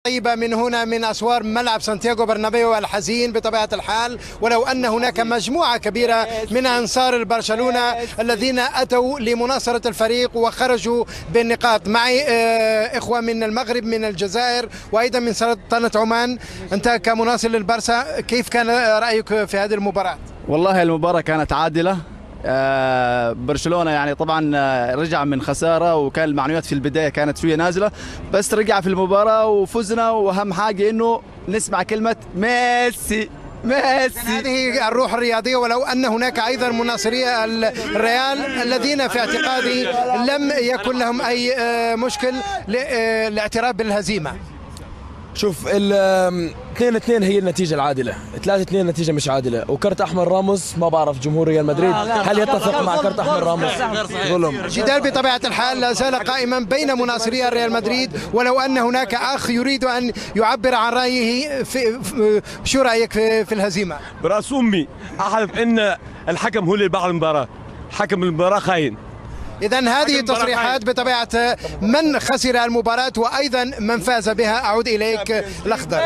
طيبة من هنا من أسوار ملعب سانتياغو برنابيو الحزين بطبيعة الحال، ولو أن هناك مجموعة كبيرة من أنصار برشلونة الذين أتوا لمناصرة الفريق وخرجوا بالنقاط. معي إخوة من المغرب، من الجزائر، وأيضا من سلطنة عمان. أنت كمناصر للبرسا، كيف كان رأيك في هذه المباراة؟ والله المباراة كانت عادلة. برشلونة يعني طبعا رجع من خسارة، وكان المعنويات في البداية كانت شوية نازلة، بس رجع في المباراة وفزنا. وأهم حاجة إنه نسمع كلمة ميسي ميسي. هذه الروح الرياضية، ولو أن هناك أيضا مناصري الريال الذين في اعتقادي لم يكن لهم أي مشكل للاعتراف بالهزيمة. شوف، 2-2 هي النتيجة العادلة، 3-2 نتيجة مش عادلة، وكرت أحمر راموس ما بعرف جمهور ريال مدريد هل يتفق مع كرت أحمر راموس؟ ظلم. جدال بطبيعة الحال لا زال قائما بين مناصري ريال مدريد، ولو أن هناك أخ يريد أن يعبر عن رأيه شو رأيك في الهزيمة؟ برأس أمي أعرف أن الحكم هو اللي باع المباراة، حكم المباراة خاين. إذن هذه تصريحات بطبيعة من خسر المباراة وأيضا من فاز بها. أعود إليك الأخضر.